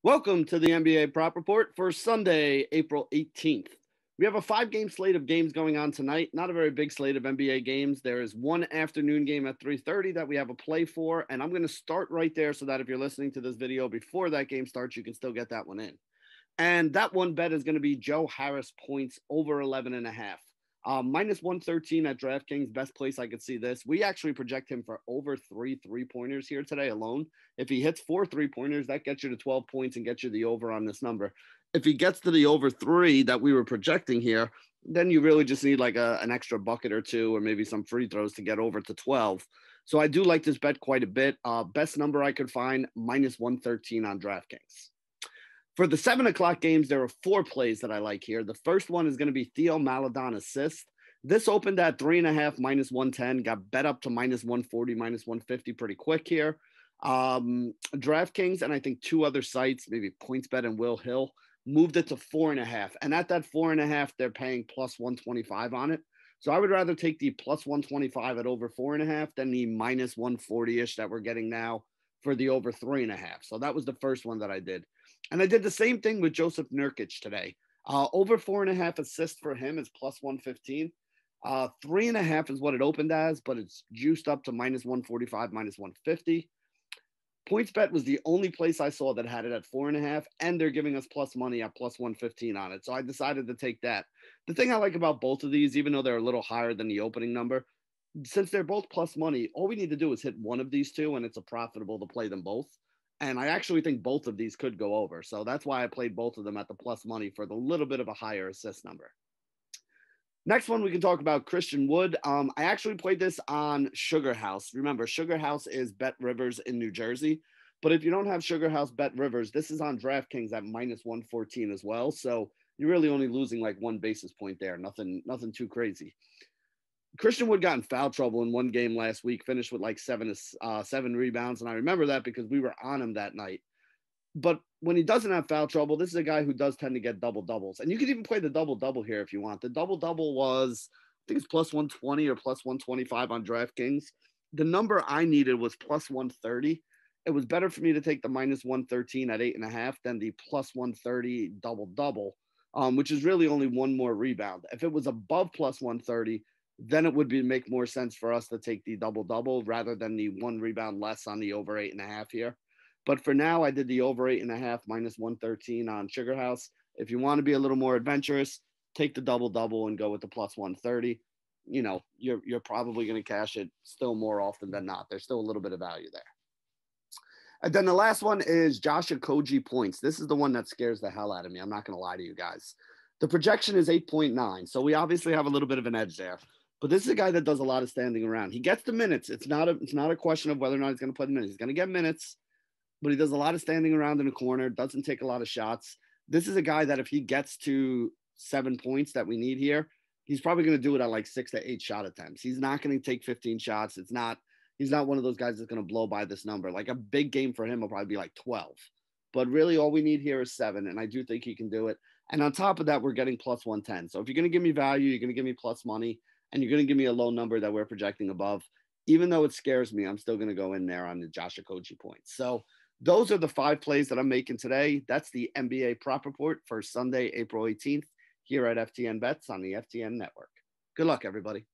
Welcome to the NBA Prop Report for Sunday, April 18th. We have a 5-game slate of games going on tonight. Not a very big slate of NBA games. There is one afternoon game at 3:30 that we have a play for, and I'm going to start right there so that if you're listening to this video before that game starts, you can still get that one in. And that one bet is going to be Joe Harris points over 11.5. Minus 113 at DraftKings, best place I could see this. We actually project him for over 3 3-pointers here today alone. If he hits 4 3-pointers, that gets you to 12 points and gets you the over on this number. If he gets to the over 3 that we were projecting here, then you really just need like an extra bucket or two or maybe some free throws to get over to 12. So I do like this bet quite a bit. Best number I could find, minus 113 on DraftKings. For the 7 o'clock games, there are 4 plays that I like here. The first one is going to be Theo Maledon assist. This opened at 3.5, minus 110, got bet up to minus 140, minus 150 pretty quick here. DraftKings and I think 2 other sites, maybe PointsBet and Will Hill, moved it to 4.5. And at that 4.5, they're paying plus 125 on it. So I would rather take the plus 125 at over 4.5 than the minus 140-ish that we're getting now for the over 3.5. So that was the first one that I did. And I did the same thing with Joseph Nurkic today. Over 4.5 assists for him is plus 115. 3.5 is what it opened as, but it's juiced up to minus 145, minus 150. PointsBet was the only place I saw that had it at 4.5, and they're giving us plus money at plus 115 on it. So I decided to take that. The thing I like about both of these, even though they're a little higher than the opening number, since they're both plus money, all we need to do is hit one of these two, and it's profitable to play them both. And I actually think both of these could go over. So that's why I played both of them at the plus money for the little bit of a higher assist number. Next one, we can talk about Christian Wood. I actually played this on Sugar House. Remember, Sugar House is Bet Rivers in New Jersey. But if you don't have Sugar House Bet Rivers, this is on DraftKings at minus 114 as well. So you're really only losing like 1 basis point there. Nothing too crazy. Christian Wood got in foul trouble in one game last week, finished with like 7 rebounds. And I remember that because we were on him that night. But when he doesn't have foul trouble, this is a guy who does tend to get double-doubles. And you could even play the double-double here if you want. The double-double was, I think it's plus 120 or plus 125 on DraftKings. The number I needed was plus 130. It was better for me to take the minus 113 at 8.5 than the plus 130 double-double, which is really only one more rebound. If it was above plus 130, then it would make more sense for us to take the double-double rather than the 1 rebound less on the over 8.5 here. But for now, I did the over 8.5 minus 113 on Sugar House. If you want to be a little more adventurous, take the double-double and go with the plus 130. You know, you're probably going to cash it still more often than not. There's still a little bit of value there. And then the last one is Josh Okogie points. This is the one that scares the hell out of me. I'm not going to lie to you guys. The projection is 8.9, so we obviously have a little bit of an edge there. But this is a guy that does a lot of standing around. He gets the minutes. It's not a question of whether or not he's going to put him in. He's going to get minutes, but he does a lot of standing around in the corner, doesn't take a lot of shots. This is a guy that if he gets to 7 points that we need here, he's probably going to do it at like 6 to 8 shot attempts. He's not going to take 15 shots. He's not one of those guys that's going to blow by this number. Like a big game for him will probably be like 12. But really all we need here is 7, and I do think he can do it. And on top of that, we're getting plus 110. So if you're going to give me value, you're going to give me plus money, and you're going to give me a low number that we're projecting above. Even though it scares me, I'm still going to go in there on the Josh Okogie points. So those are the 5 plays that I'm making today. That's the NBA Prop Report for Sunday, April 18th here at FTN Bets on the FTN Network. Good luck, everybody.